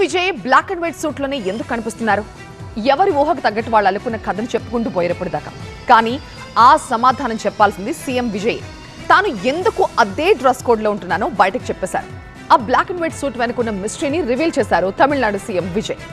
Vijay black and white suit లోనే ఎందుకు కనిపిస్తున్నారు? ఎవరి ఊహకు తగ్గట్టు వాళ్ళు అనుకున్న కథను చెప్పుకుంటూ పోయేటప్పుడు దాకా. కానీ ఆ సమాధానం చెప్పాల్సింది సీఎం విజయ్. తాను ఎందుకు అదే డ్రెస్ కోడ్ లో ఉంటున్నానో బయటకు చెప్పేశారు. ఆ బ్లాక్ అండ్ వైట్ సూట్ వెనుకున్న మిస్టరీని రివీల్ చేశారు తమిళనాడు సీఎం విజయ్.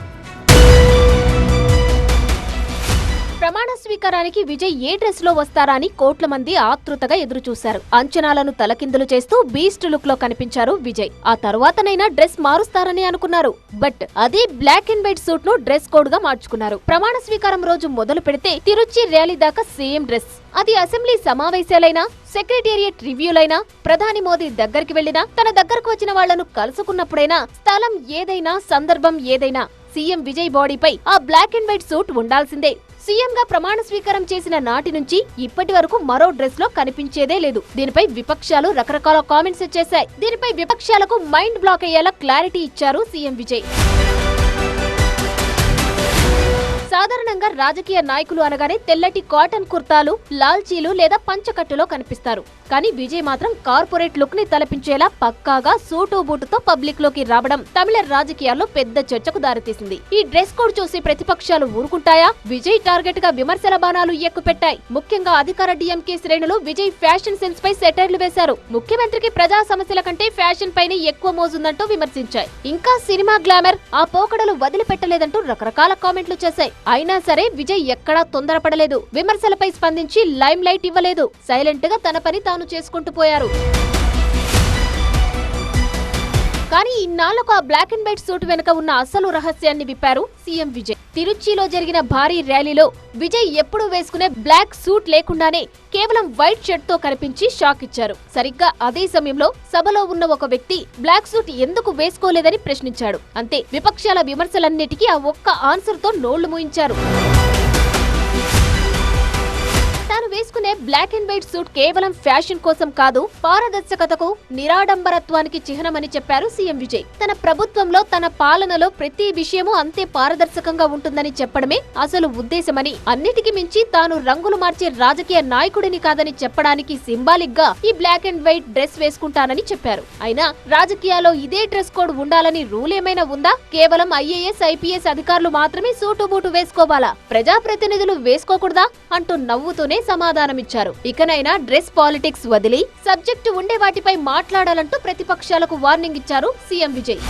ప్రమాణ స్వీకారానికి విజయ్ ఏ డ్రెస్ లో వస్తారా అని కోట్ల మంది ఆతృతగా ఎదురు చూశారు. అంచనాలను తలకిందులు చేస్తూ బీస్ట్ లుక్ లో కనిపించారు విజయ్. ఆ తర్వాతనైనా డ్రెస్ మారుస్తారని అనుకున్నారు. బట్ అదే బ్లాక్ అండ్ వైట్ సూట్ ను డ్రెస్ కోడ్ గా మార్చుకున్నారు. ప్రమాణ స్వీకారం రోజు మొదలు పెడితే తిరుచి ర్యాలీ దాకా సేమ్ డ్రెస్. అది అసెంబ్లీ సమావేశాలైనా, సెక్రటేరియట్ రివ్యూలైనా, ప్రధాని మోదీ దగ్గరికి వెళ్లినా, తన దగ్గరకు వచ్చిన వాళ్లను కలుసుకున్నప్పుడైనా, స్థలం ఏదైనా, సందర్భం ఏదైనా సీఎం విజయ్ బాడీపై ఆ బ్లాక్ అండ్ వైట్ సూట్ ఉండాల్సిందే. సీఎం గా ప్రమాణ స్వీకారం చేసిన నాటి నుంచి ఇప్పటి వరకు మరో డ్రెస్ లో కనిపించేదే లేదు. దీనిపై విపక్షాలు రకరకాల కామెంట్స్ చేశాయి. దీనిపై విపక్షాలకు మైండ్ బ్లాక్ అయ్యేలా క్లారిటీ ఇచ్చారు సీఎం విజయ్. సాధారణంగా రాజకీయ నాయకులు అనగానే తెల్లటి కాటన్ కుర్తాలు, లాల్చీలు లేదా పంచకట్టులో కనిపిస్తారు. కానీ విజయ్ మాత్రం కార్పొరేట్ లుక్ ని తలపించేలా పక్కాగా సూటు బూటుతో పబ్లిక్ లోకి రావడం తమిళ రాజకీయాల్లో పెద్ద చర్చకు దారితీసింది. ఈ డ్రెస్ కోడ్ చూసి ప్రతిపక్షాలు ఊరుకుంటాయా? విజయ్ టార్గెట్ గా విమర్శల బాణాలు ఎక్కుపెట్టాయి. ముఖ్యంగా అధికార డిఎంకే శ్రేణులు విజయ్ ఫ్యాషన్ సెన్స్ పై సెటైర్లు వేశారు. ముఖ్యమంత్రికి ప్రజా సమస్యల కంటే ఫ్యాషన్ పైనే ఎక్కువ మోజుందంటూ విమర్శించాయి. ఇంకా సినిమా గ్లామర్ ఆ పోకడలు వదిలిపెట్టలేదంటూ రకరకాల కామెంట్లు చేశాయి. అయినా సరే విజయ్ ఎక్కడా తొందరపడలేదు. విమర్శలపై స్పందించి లైమ్ లైట్ ఇవ్వలేదు. సైలెంట్ గా తన పని తాను చేసుకుంటూ పోయారు. కానీ ఇన్నాళ్లకు ఆ బ్లాక్ అండ్ వైట్ సూట్ వెనుక ఉన్న అసలు రహస్యాన్ని విప్పారు సీఎం విజయ్. తిరుచిలో జరిగిన భారీ ర్యాలీలో విజయ్ ఎప్పుడూ వేసుకునే బ్లాక్ సూట్ లేకుండానే కేవలం వైట్ షర్ట్ తో కనిపించి షాక్ ఇచ్చారు. సరిగ్గా అదే సమయంలో సభలో ఉన్న ఒక వ్యక్తి బ్లాక్ సూట్ ఎందుకు వేసుకోలేదని ప్రశ్నించాడు. అంతే, విపక్షాల విమర్శలన్నిటికీ ఆ ఒక్క ఆన్సర్ తో నోళ్లు మూయించారు. తాను వేసుకునే బ్లాక్ అండ్ వైట్ సూట్ కేవలం ఫ్యాషన్ కోసం కాదు, పారదర్శకతకు, నిరాడంబరత్వానికి చిహ్నమని చెప్పారు సీఎం విజయ్. తన ప్రభుత్వంలో, తన పాలనలో ప్రతి విషయమూ అంతే పారదర్శకంగా ఉంటుందని చెప్పడమే అసలు ఉద్దేశమని, అన్నిటికీ మించి తాను రంగులు మార్చే రాజకీయ నాయకుడిని కాదని చెప్పడానికి సింబాలిక్ గా ఈ బ్లాక్ అండ్ వైట్ డ్రెస్ వేసుకుంటానని చెప్పారు. అయినా రాజకీయాల్లో ఇదే డ్రెస్ కోడ్ ఉండాలని రూల్ ఏమైనా ఉందా? కేవలం ఐఏఎస్, ఐపీఎస్ అధికారులు మాత్రమే సూటు బూటు వేసుకోవాలా? ప్రజాప్రతినిధులు వేసుకోకూడదా? అంటూ నవ్వుతూనే సమాధానమిచ్చారు. ఇకనైనా డ్రెస్ పాలిటిక్స్ వదిలి సబ్జెక్టు ఉండే వాటిపై మాట్లాడాలంటూ ప్రతిపక్షాలకు వార్నింగ్ ఇచ్చారు సీఎం విజయ్.